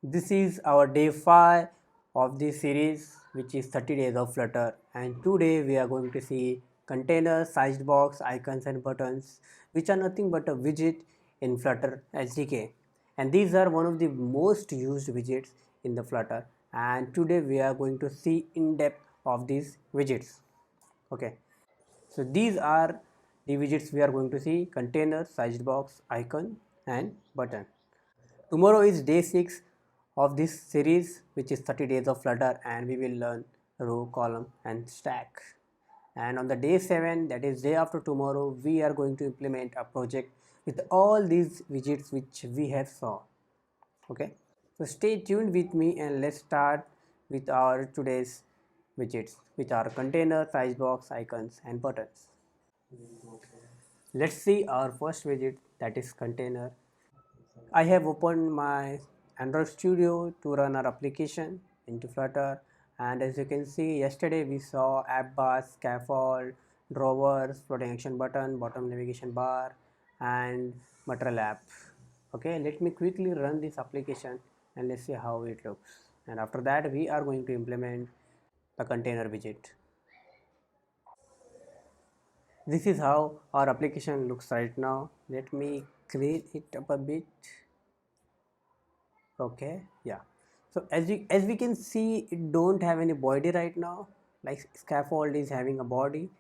This is our day 5 of this series, which is 30 days of Flutter, and today we are going to see container sized box icons and buttons, which are nothing but a widget in Flutter SDK, and these are one of the most used widgets in the Flutter, and today we are going to see in depth of these widgets. Okay, so these are the widgets we are going to see: container sized box icon and button. Tomorrow is day 6 of this series, which is 30 days of Flutter, and we will learn row, column, and stack. And on the day 7, that is day after tomorrow, we are going to implement a project with all these widgets which we have saw. Okay, so stay tuned with me and let's start with our today's widgets, which are container, size box, icons, and buttons. Let's see our first widget, that is container. I have opened my Android Studio to run our application into Flutter, and as you can see, yesterday we saw app bar, scaffold, drawers, floating action button, bottom navigation bar, and material app. Okay, let me quickly run this application and let's see how it looks. And after that we are going to implement the container widget. This is how our application looks right now. Let me clean it up a bit. Okay, yeah. So as we can see, it don't have any body right now. Like scaffold is having a body.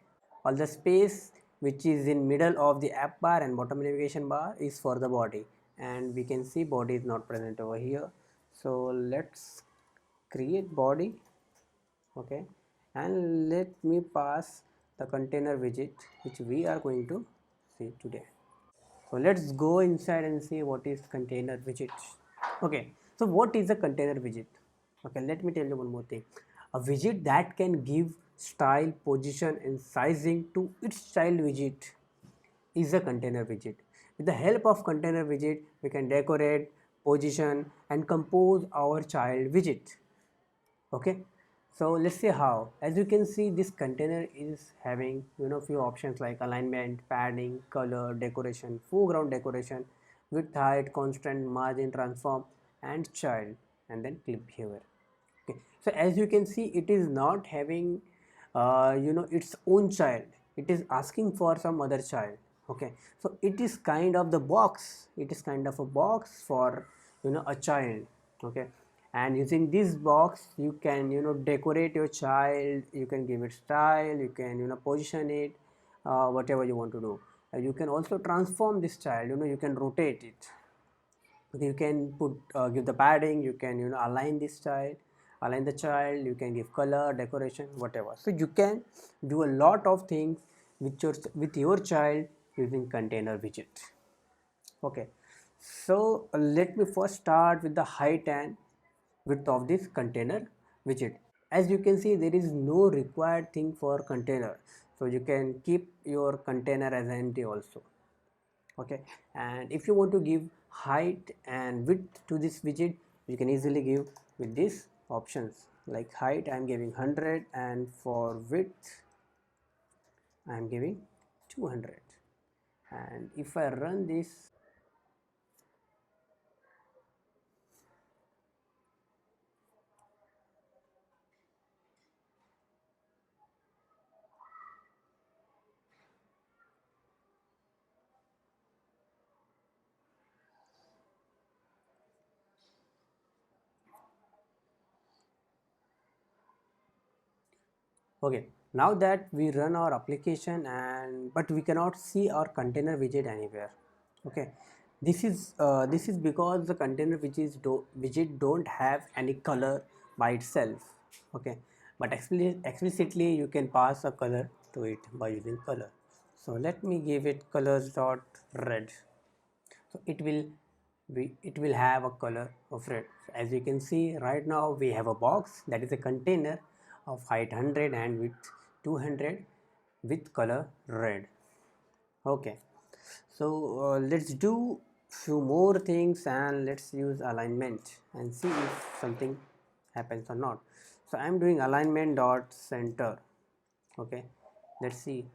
All the space which is in middle of the app bar and bottom navigation bar is for the body, and we can see body is not present over here. So let's create body. Okay, and let me pass the container widget which we are going to see today. So let's go inside and see what is container widget. Okay, so what is a container widget? Okay, let me tell you one more thing. A widget that can give style, position, and sizing to its child widget is a container widget. With the help of container widget, we can decorate, position, and compose our child widget. Okay, so let's see how. As you can see, this container is having few options like alignment, padding, color, decoration, foreground decoration, width, height, constant, margin, transform, and child, and then clip behavior. Okay, so as you can see, it is not having its own child. It is asking for some other child. Okay, so it is kind of the box. It is kind of a box for a child. Okay, and using this box you can decorate your child, you can give it style, you can position it, whatever you want to do. You can also transform this child, you can rotate it. Okay, you can put give the padding, you can align this child, align the child, you can give color, decoration, whatever. So you can do a lot of things with your child using container widget. Okay, so let me first start with the height and width of this container widget. As you can see, there is no required thing for container, so you can keep your container as empty also. Okay, and if you want to give height and width to this widget, you can easily give with these options. Like height I am giving 100, and for width I am giving 200. And if I run this, okay, now that we run our application, and but we cannot see our container widget anywhere. Okay, this is because the container widget don't have any color by itself. Okay, but explicitly you can pass a color to it by using color. So let me give it colors dot red. So it will have a color of red. So as you can see right now, we have a box that is a container of height 100 and width 200 with color red. Okay, so let's do few more things and let's use alignment and see if something happens or not. So I'm doing alignment dot center. Okay, let's see.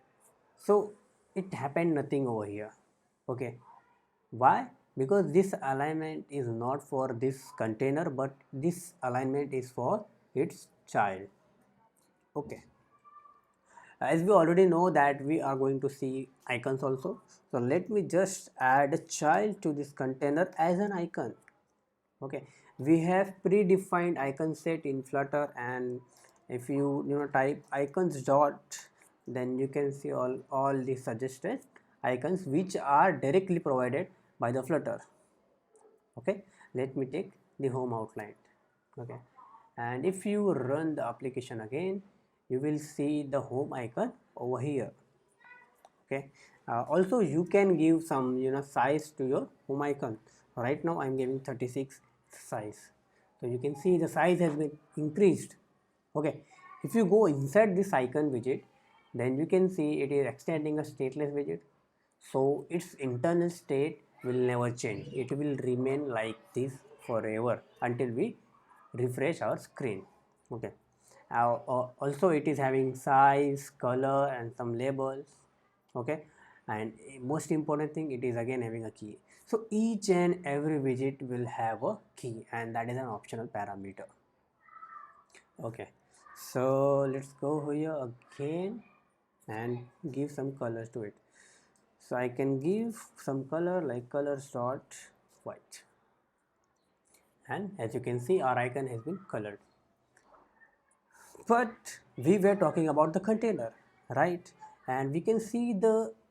So it happened nothing over here. Okay, why? because this alignment is not for this container, but this alignment is for its child. Okay, as we already know that we are going to see icons also, so let me just add a child to this container as an icon. Okay, we have predefined icon set in Flutter, and if you type icons dot, then you can see all the suggested icons which are directly provided by the Flutter. Okay, let me take the home outline. Okay, and if you run the application again, you will see the home icon over here. Okay, also you can give some size to your home icon. Right now I'm giving 36 size, so you can see the size has been increased. Okay, if you go inside this icon widget, then you can see it is extending a stateless widget, so its internal state will never change. It will remain like this forever until we refresh our screen. Okay, also it is having size, color and some labels. Okay, and most important thing, it is again having a key. So each and every widget will have a key, and that is an optional parameter. Okay, so let's go here again and give some colors to it. So I can give some color like colors dot white, and as you can see our icon has been colored. But we were talking about the container, right? And we can see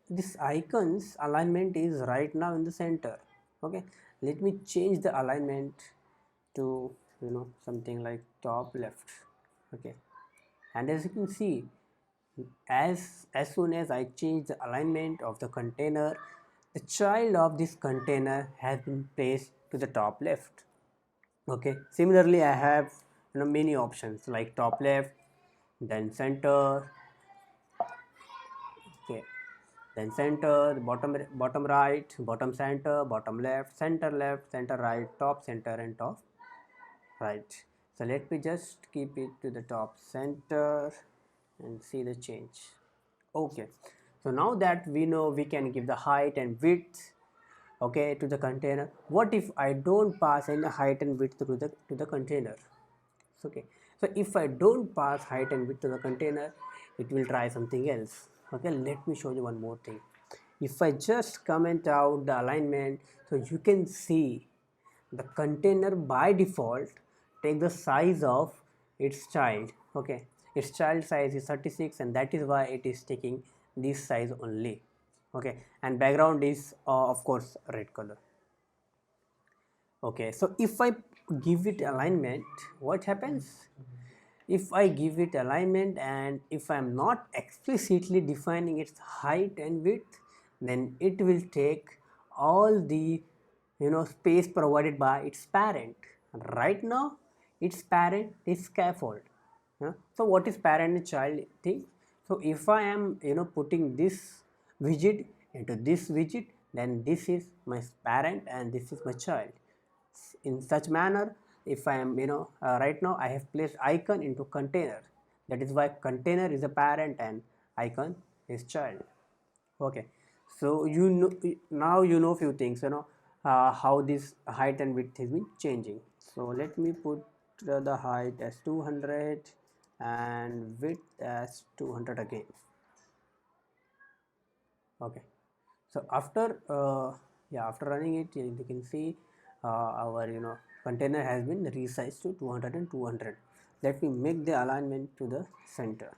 this icons alignment is right now in the center. Okay, let me change the alignment to something like top left. Okay, and as you can see, as soon as I change the alignment of the container, the child of this container has been placed to the top left. Okay, similarly I have many options like top left, then center. Okay, then center, bottom right, bottom center, bottom left, center right, top center and top right. So let me just keep it to the top center and see the change. Okay, so now that we know we can give the height and width, okay, to the container, what if I don't pass any height and width to the container? Okay, so if I don't pass height and width to the container, it will try something else. Okay, let me show you one more thing. If I just comment out the alignment, so you can see the container by default take the size of its child. Okay, its child size is 36, and that is why it is taking this size only. Okay, and background is of course red color. Okay, so if I give it alignment, what happens? If I give it alignment and if I am not explicitly defining its height and width, then it will take all the space provided by its parent. Right now its parent is scaffold. So what is parent and child thing? So if I am putting this widget into this widget, then this is my parent and this is my child. In such manner, if I am right now I have placed icon into container, that is why container is a parent and icon is child. Okay, so now few things, how this height and width has been changing. So let me put the height as 200 and width as 200 again. Okay, so after running it, you can see our container has been resized to 200 and 200. Let me make the alignment to the center.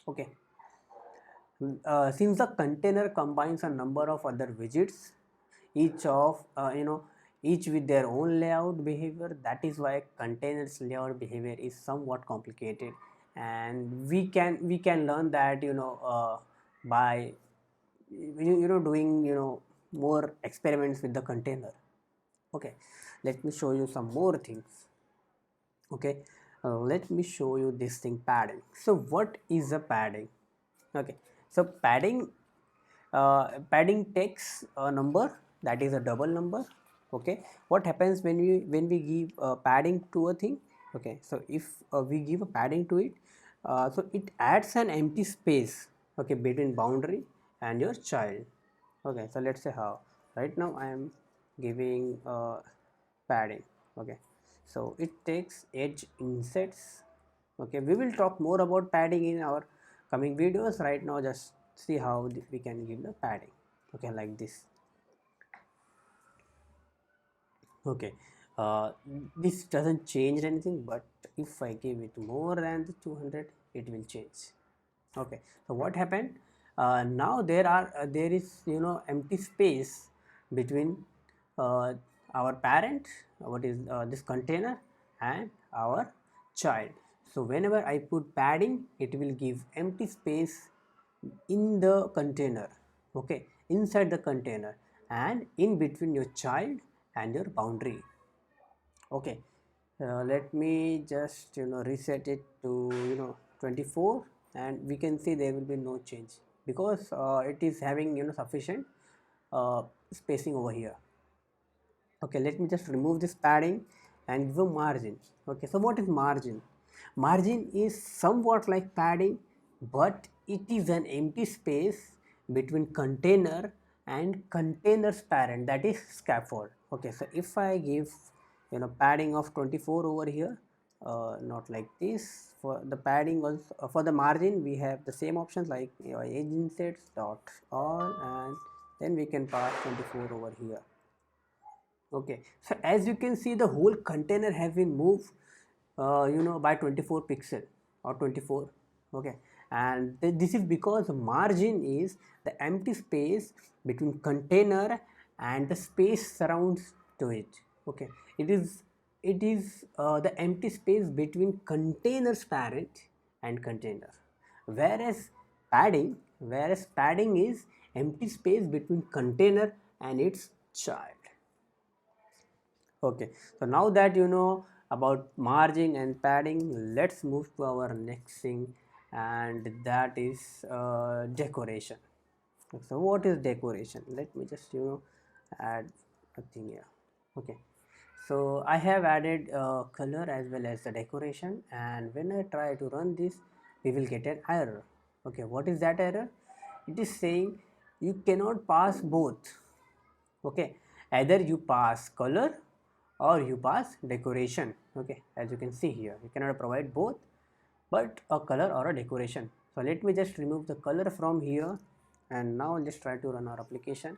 Okay, since the container combines a number of other widgets, each with their own layout behavior, that is why containers layout behavior is somewhat complicated, and we can learn that by doing more experiments with the container. Okay, let me show you some more things. Okay, let me show you this thing, padding. So what is a padding? Okay, so padding takes a number that is a double number. Okay, what happens when we give padding to a thing? Okay, so if we give a padding to it, so it adds an empty space, okay, between boundary and your child. Okay, so let's say how right now I am giving padding. Okay, so it takes edge insets. Okay, we will talk more about padding in our coming videos. Right now just see how we can give the padding. Okay, like this. Okay, this doesn't change anything, but if I give it more than the 200 it will change. Okay, so what happened, now there is empty space between uh, our parent, what is this container, and our child. So whenever I put padding, it will give empty space in the container. Okay, inside the container and in between your child and your boundary. Okay, let me just reset it to 24, and we can see there will be no change because it is having sufficient spacing over here. Okay, let me just remove this padding and give a margin. Okay, so what is margin? Margin is somewhat like padding, but it is an empty space between container and container's parent, that is scaffold. Okay, so if I give padding of 24 over here, not like this. For the padding also, for the margin we have the same options like edge insets dot all, and then we can pass 24 over here. Okay, so as you can see, the whole container has been moved by 24 pixel or 24. Okay, and this is because margin is the empty space between container and the space surrounds to it. Okay, it is the empty space between container's parent and container, whereas padding is empty space between container and its child. Okay, so now that you know about margin and padding, let's move to our next thing, and that is decoration. So what is decoration? Let me just add a thing here. Okay, so I have added color as well as the decoration, and when I try to run this, we will get an error. Okay, what is that error? It is saying you cannot pass both. Okay, either you pass color or you pass decoration. Okay, as you can see here, you cannot provide both but a color or a decoration. So let me just remove the color from here, and now let's try to run our application.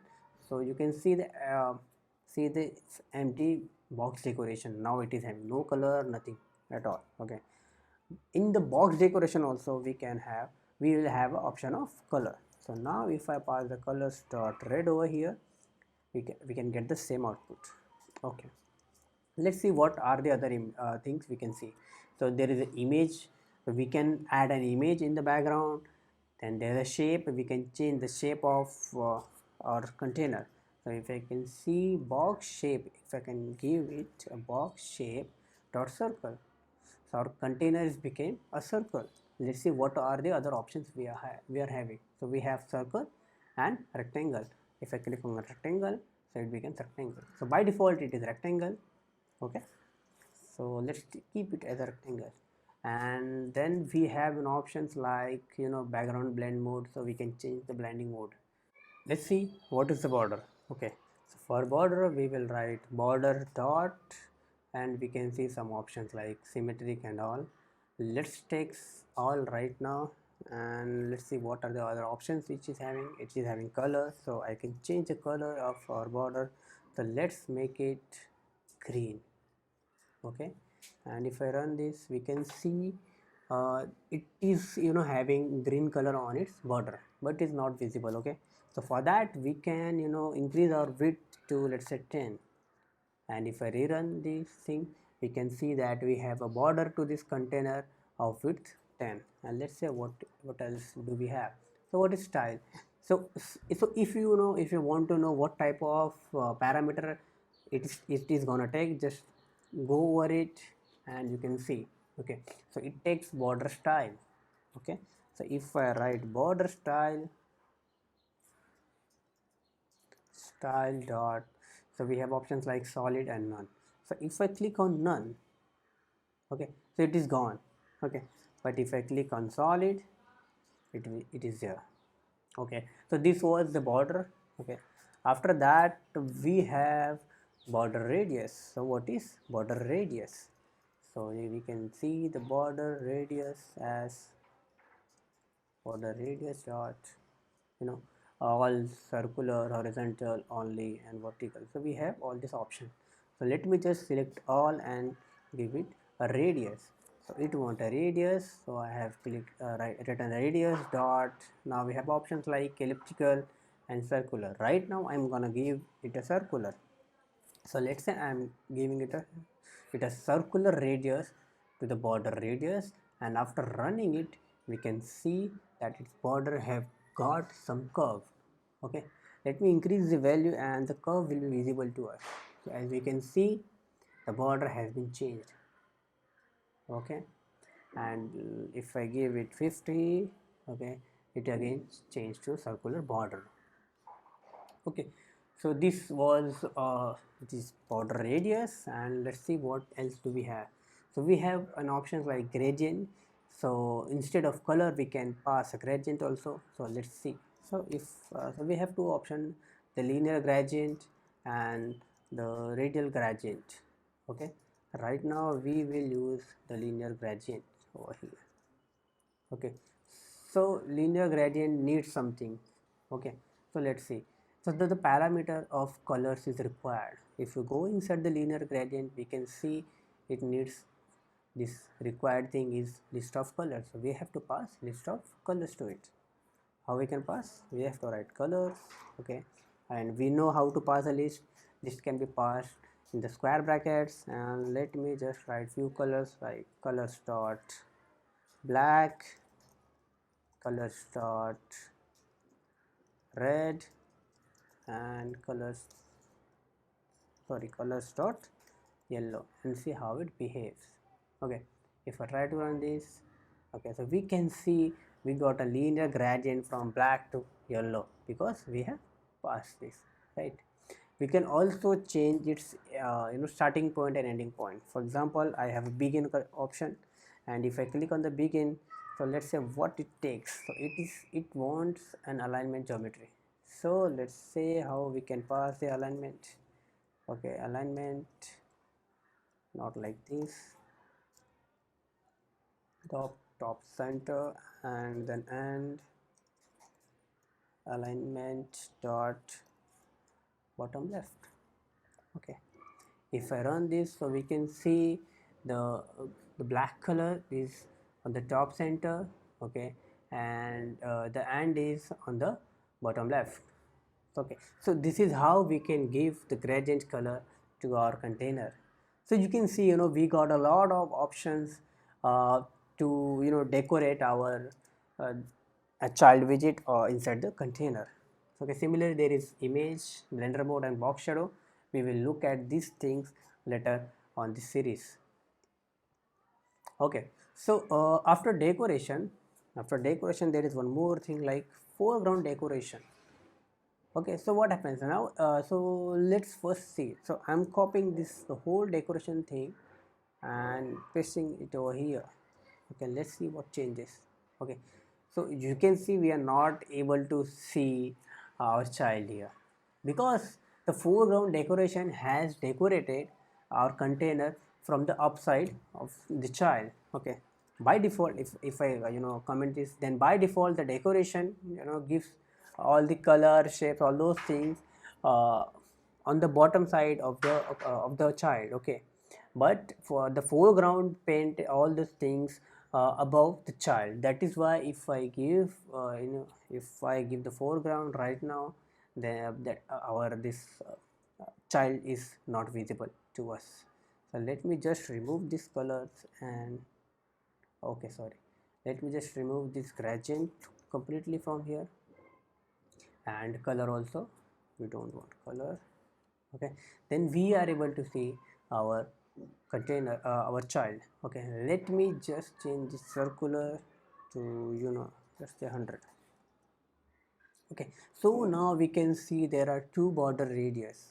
So you can see the empty box decoration. Now it is having no color, nothing at all. Okay, in the box decoration also we will have an option of color. So now if I pass the colors dot red over here, we can get the same output. Okay, let's see what are the other things we can see. So there is an image, so we can add an image in the background. Then there is a shape, we can change the shape of our container. So if I can see box shape, if I can give it a box shape dot circle, so our container is became a circle. Let's see what are the other options we are having. So we have circle and rectangle. If I click on a rectangle, so it becomes rectangle. So by default it is rectangle. Okay, so let's keep it as a rectangle, and then we have an options like background blend mode, so we can change the blending mode. Let's see what is the border. Okay, so for border we will write border dot, and we can see some options like symmetric and all. Let's take all right now, and let's see what are the other options which is having. It is having color, so I can change the color of our border. So let's make it green. Okay, and if I run this, we can see it is having green color on its border, but is not visible. Okay, so for that we can increase our width to, let's say, 10, and if I rerun this thing, we can see that we have a border to this container of width 10. And let's say what else do we have. So what is style? So if you want to know what type of parameter it is gonna take, just go over it and you can see. Okay, so it takes border style. Okay, so if I write border style dot, so we have options like solid and none. So if I click on none, okay, so it is gone. Okay, but if I click on solid, it is there. Okay, so this was the border. Okay, after that we have border radius. So what is border radius? So we can see the border radius as border radius dot, you know, all circular, horizontal only, and vertical. So we have all this option. So let me just select all and give it a radius. So it want a radius, so I have clicked written radius dot. Now we have options like elliptical and circular. Right now I'm gonna give it a circular. So let's say I'm giving it a circular radius to the border radius, and after running it we can see that its border have got some curve. Okay, let me increase the value and the curve will be visible to us. So as we can see, the border has been changed. Okay, and if I give it 50, okay, it again changed to circular border. Okay, so this was this border radius, and let's see what else do we have. So we have an options like gradient. So instead of color we can pass a gradient also. So let's see. So if so we have two options, the linear gradient and the radial gradient. Okay, right now we will use the linear gradient over here. Okay, so linear gradient needs something. Okay, so let's see. So the parameter of colors is required. If you go inside the linear gradient, we can see it needs this required thing is list of colors. So we have to pass list of colors to it. How we can pass? We have to write colors. Okay, and we know how to pass a list. List can be passed in the square brackets, and let me just write few colors like colors dot black, colors dot red, and colors dot yellow, and see how it behaves. Okay, if I try to run this, okay, so we can see we got a linear gradient from black to yellow because we have passed this, right? We can also change its starting point and ending point. For example, I have a begin option, and if I click on the begin, so let's say what it takes. So it wants an alignment geometry. So let's say how we can pass the alignment. Okay, alignment not like this, top center, and then end alignment dot bottom left. Okay, if I run this, so we can see the black color is on the top center. Okay, and the end is on the bottom left. Okay, so this is how we can give the gradient color to our container. So you can see, we got a lot of options uh, to decorate our uh, a child widget or inside the container. Okay, similarly there is image, blender mode, and box shadow. We will look at these things later on this series. Okay, so after decoration there is one more thing like foreground decoration. Okay, so what happens now? So let's first see. So I'm copying this the whole decoration thing and pasting it over here. Okay, let's see what changes. Okay, so you can see we are not able to see our child here because the foreground decoration has decorated our container from the upside of the child. Okay, by default, if I comment this, then by default the decoration gives all the color, shapes, all those things uh, on the bottom side of the child. Okay, but for the foreground paint all these things above the child. That is why if I give if I give the foreground right now, then that our this child is not visible to us. So let me just remove these colors and okay, sorry, let me just remove this gradient completely from here, and color also we don't want color. Okay, then we are able to see our container, our child. Okay, let me just change the circular to just 100. Okay, so now we can see there are two border radius.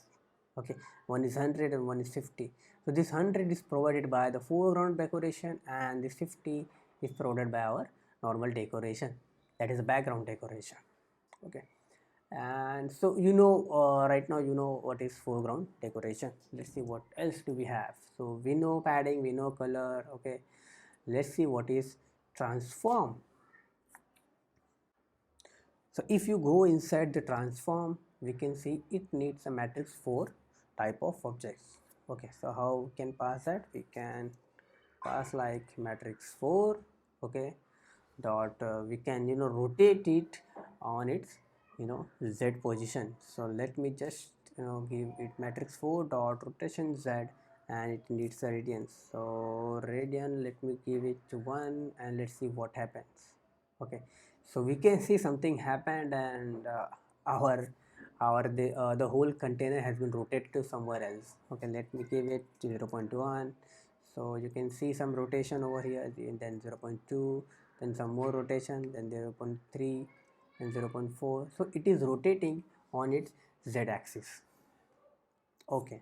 Okay, one is 100 and one is 50. So this 100 is provided by the foreground decoration, and this 50 is provided by our normal decoration, that is the background decoration. Okay, And so right now what is foreground decoration. Let's see what else do we have. So we know padding, we know color. Okay, let's see what is transform. So if you go inside the transform, we can see it needs a matrix 4 type of objects. Okay, so how we can pass that? We can pass like matrix 4. Okay, dot we can rotate it on its z position. So let me just give it matrix 4 dot rotation z, and it needs a radians. So radian, let me give it to 1, and let's see what happens. Okay, so we can see something happened, and the whole container has been rotated to somewhere else. Okay, let me give it to 0.1. So you can see some rotation over here, and then 0.2, then some more rotation, then 0.3 and 0.4. So it is rotating on its z axis. Okay,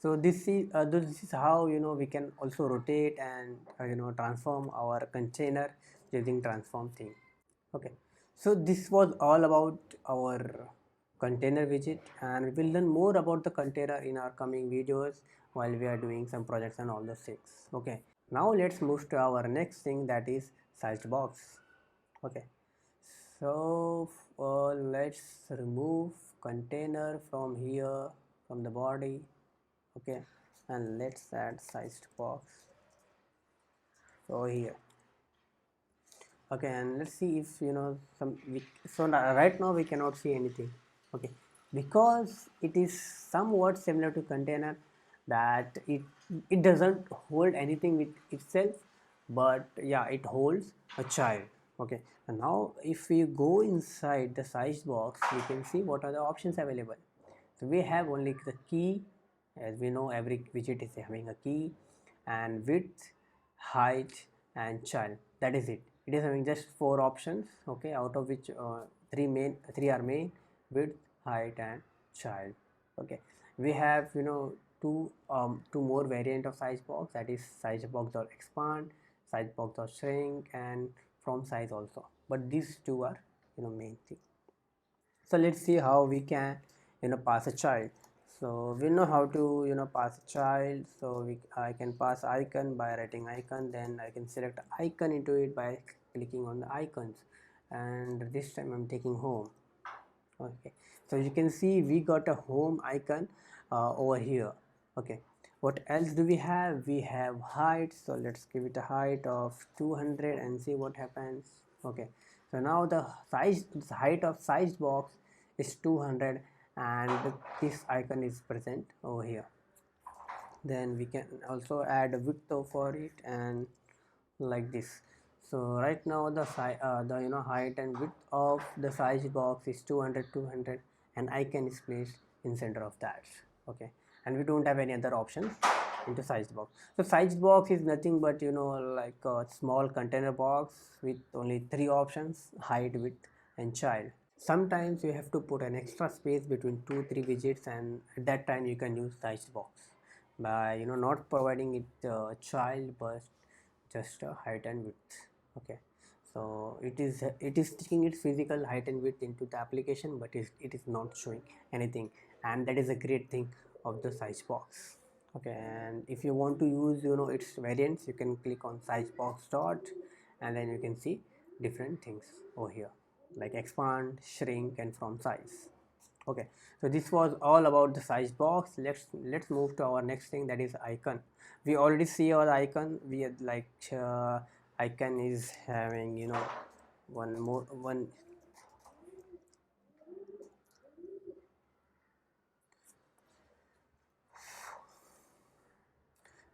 so this is how we can also rotate and transform our container using transform thing. Okay, so this was all about our container widget, and we will learn more about the container in our coming videos while we are doing some projects and all those things. Okay, now let's move to our next thing, that is sized box. Okay, so let's remove container from here, from the body. Okay, and let's add sized box over here. Okay, and let's see if right now we cannot see anything. Okay, because it is somewhat similar to container, that it doesn't hold anything with itself, but yeah, it holds a child. Okay, and now if we go inside the size box, we can see what are the options available. So we have only the key. As we know, every widget is having a key, and width, height, and child. That is it. It is having just 4 options. Okay, out of which three are main: width, height, and child. Okay, we have two more variant of size box, that is size box dot expand, size box dot shrink, and from size also. But these two are main thing. So let's see how we can pass a child. So we know how to pass a child. So I can pass icon by writing icon, then I can select icon into it by clicking on the icons, and this time I'm taking home. Okay, so you can see we got a home icon over here. Okay, what else do we have? We have height. So let's give it a height of 200 and see what happens. Okay, so now the height of size box is 200, and this icon is present over here. Then we can also add a width for it, and like this. So right now the height and width of the size box is 200, 200, and icon is placed in center of that. Okay, and we don't have any other options into sized box. So sized box is nothing but like a small container box with only 3 options: height, width, and child. Sometimes you have to put an extra space between 2-3 widgets, and at that time you can use sized box by not providing it child, but just height and width. Okay, so it is taking its physical height and width into the application, but it is not showing anything, and that is a great thing of the size box. Okay, and if you want to use its variants, you can click on size box dot, and then you can see different things over here, like expand, shrink, and from size. Okay, so this was all about the size box. Let's move to our next thing, that is icon. We already see our icon. We had like icon is having one.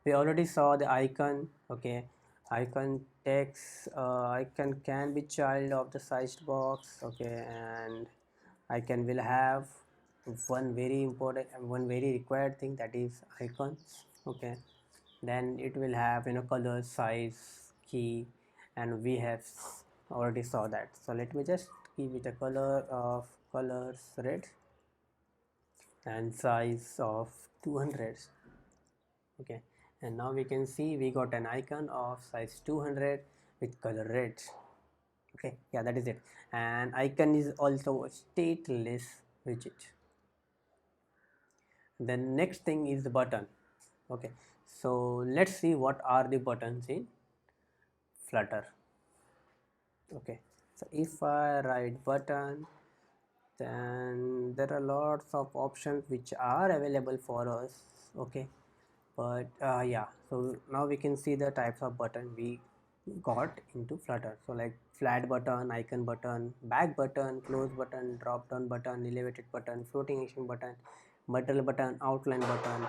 We already saw the icon. Okay, icon text, icon can be child of the sized box. Okay, and icon will have one very important and one very required thing, that is icons. Okay, then it will have color, size, key, and we have already saw that. So let me just give it a color of colors red, and size of 200. Okay, and now we can see we got an icon of size 200 with color red. Okay, yeah, that is it. And icon is also a stateless widget. The next thing is the button. Okay, so let's see what are the buttons in Flutter. Okay, so if I write button, then there are lots of options which are available for us. Okay, but yeah, so now we can see the types of button we got into Flutter. So like flat button, icon button, back button, close button, drop down button, elevated button, floating action button, material button, outline button,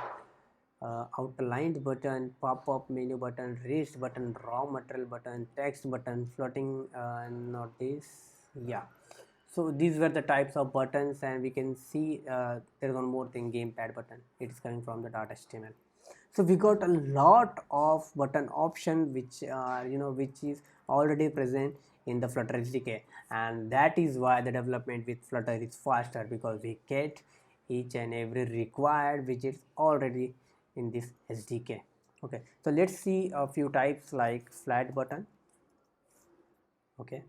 outlined button, pop-up menu button, raised button, raw material button, text button, floating notice. Yeah, so these were the types of buttons, and we can see there is one more thing, gamepad button. It is coming from the .html. So we got a lot of button option which which is already present in the Flutter SDK, and that is why the development with Flutter is faster, because we get each and every required widgets already in this SDK. Okay, so let's see a few types like flat button. Okay,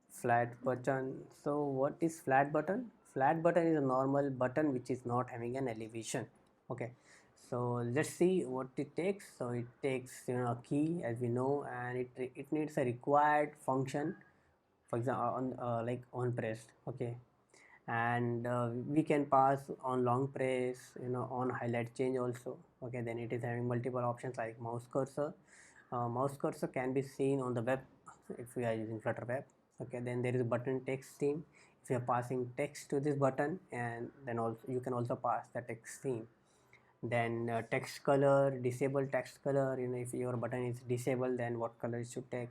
flat button. So what is flat button? Flat button is a normal button which is not having an elevation. Okay, so let's see what it takes. So it takes a key, as we know, and it needs a required function, for example on like on pressed. Okay, and we can pass on long press, on highlight change also. Okay, then it is having multiple options like mouse cursor. Mouse cursor can be seen on the web if we are using Flutter web. Okay, then there is button text theme. If you are passing text to this button, and then also you can also pass the text theme. Then text color, disable text color. If your button is disabled, then what color it should take.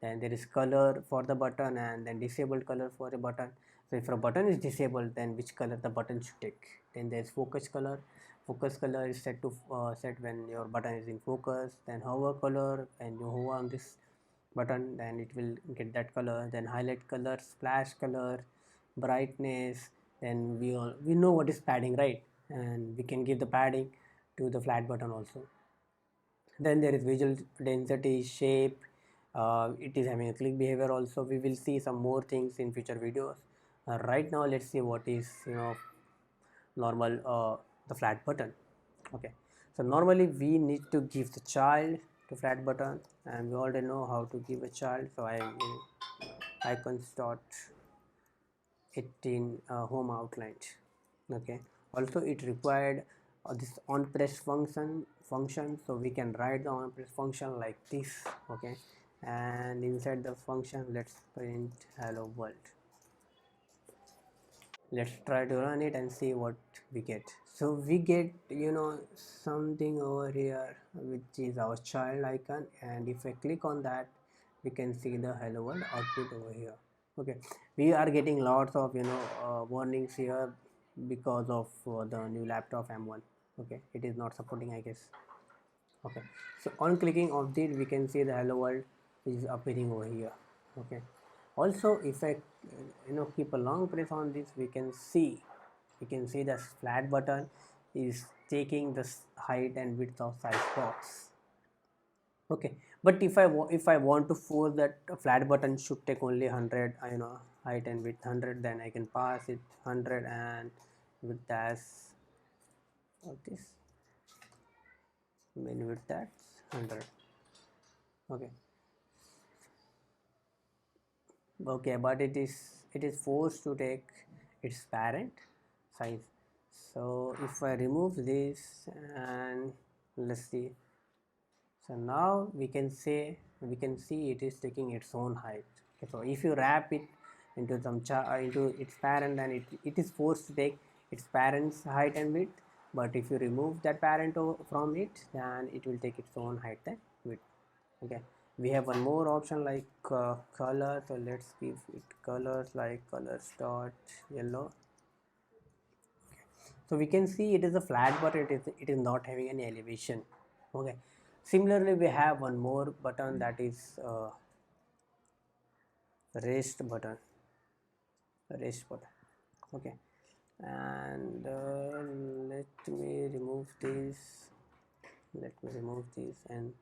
Then there is color for the button, and then disabled color for the button. So if a button is disabled, then which color the button should take. Then there's focus color. Focus color is set to set when your button is in focus. Then hover color, and you hover on this button, then it will get that color. Then highlight color, splash color, brightness. Then we know what is padding, right? And we can give the padding to the flat button also. Then there is visual density, shape. It is having a click behavior also. We will see some more things in future videos. Right now let's see what is normal the flat button. Okay, so normally we need to give the child to flat button, and we already know how to give a child. So I will icons dot it in home outlined. Okay, also it required this on press function, so we can write the on press function like this. Okay, and inside the function let's print hello world. Let's try to run it and see what we get. So we get something over here which is our child icon, and if I click on that, we can see the hello world output over here. Okay, we are getting lots of warnings here because of the new laptop M1. Okay, it is not supporting, I guess. Okay, so on clicking of it, we can see the hello world is appearing over here. Okay, also if I keep a long press on this, we can see the flat button is taking the height and width of size box. Okay, but if I want to force that flat button should take only 100, height and width 100, then I can pass it 100 and width as this, main width that's 100. Okay, but it is forced to take its parent size. So if I remove this, and let's see, so now we can see it is taking its own height. Okay, so if you wrap it into into its parent, then it is forced to take its parent's height and width. But if you remove that parent from it, then it will take its own height and width. Okay, we have one more option like color. So let's give it colors like colors dot yellow. So we can see it is a flat, but it is not having any elevation. Okay, similarly we have one more button, that is raised button. Okay, and let me remove this, and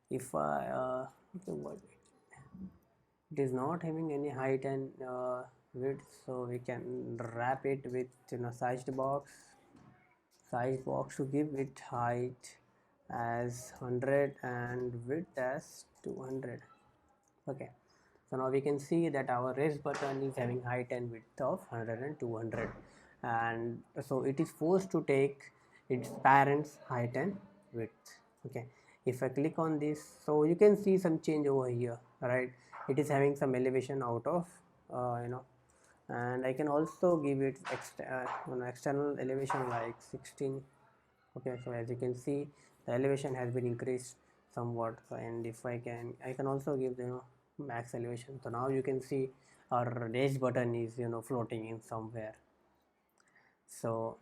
if I okay, what, it is not having any height and width, so we can wrap it with sized box to give it height as 100 and width as 200. Okay, so now we can see that our raise button is having height and width of 100 and 200, and so it is forced to take its parents height and width. Okay, if I click on this, so you can see some change over here, right? It is having some elevation out of and I can also give it external elevation like 16. Okay, so as you can see, the elevation has been increased somewhat. So, and if I can also give max elevation. So now you can see our raise button is floating in somewhere. So,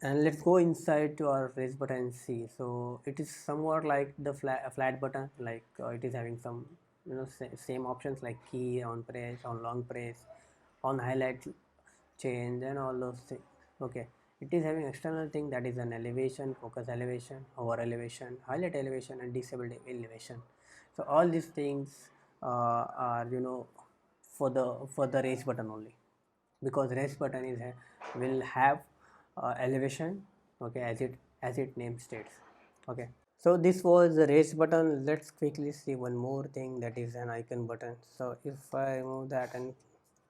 and let's go inside to our raise button and see. So it is somewhat like the flat button, like it is having some same options like key, on press, on long press, on highlight, change, and all those things. Okay, it is having external thing, that is an elevation, focus elevation, hover elevation, highlight elevation, and disabled elevation. So all these things are for the raise button only, because raise button is will have elevation, okay, as it name states. Okay, so this was the raise button. Let's quickly see one more thing, that is an icon button. So if I remove that and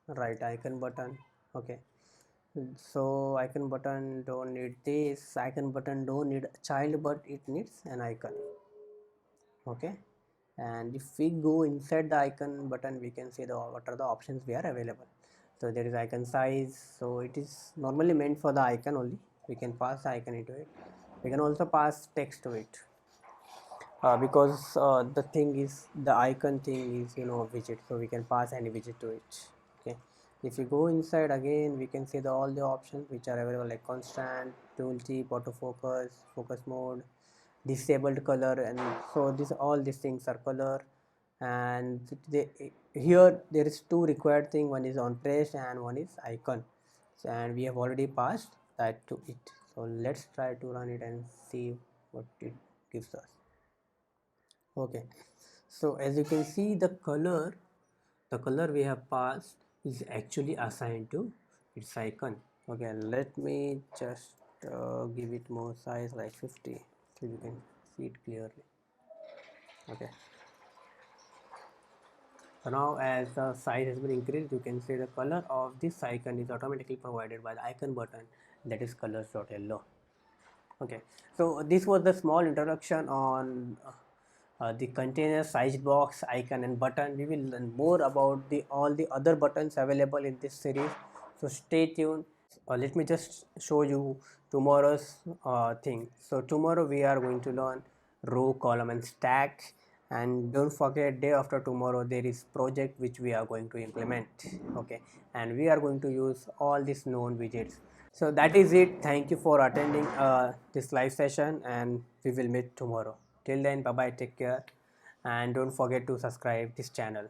write icon button, okay, so icon button don't need this, icon button don't need a child, but it needs an icon. Okay, and if we go inside the icon button, we can see what are the options we are available. So there is icon size, so it is normally meant for the icon only. We can pass the icon into it. We can also pass text to it, because the thing is, the icon thing is a widget, so we can pass any widget to it. Okay, if you go inside again, we can see all the options which are available, like constant, tooltip, autofocus, focus mode, disabled color, and so all these things are color. And here there is two required thing, one is on press and one is icon, and we have already passed that to it. So let's try to run it and see what it gives us. Okay, so as you can see, the color we have passed is actually assigned to its icon. Okay, let me just give it more size, like 50, so you can see it clearly. Okay, so now as the size has been increased, you can see the color of this icon is automatically provided by the icon button, that is colors.yellow. Okay, so this was the small introduction on the container, sized box, icon, and button. We will learn more about all the other buttons available in this series, so stay tuned. Let me just show you tomorrow's thing. So tomorrow we are going to learn row, column, and stack. And don't forget, day after tomorrow there is project which we are going to implement. Okay, and we are going to use all these known widgets. So that is it. Thank you for attending this live session, and we will meet tomorrow. Till then, bye bye, take care, and don't forget to subscribe this channel.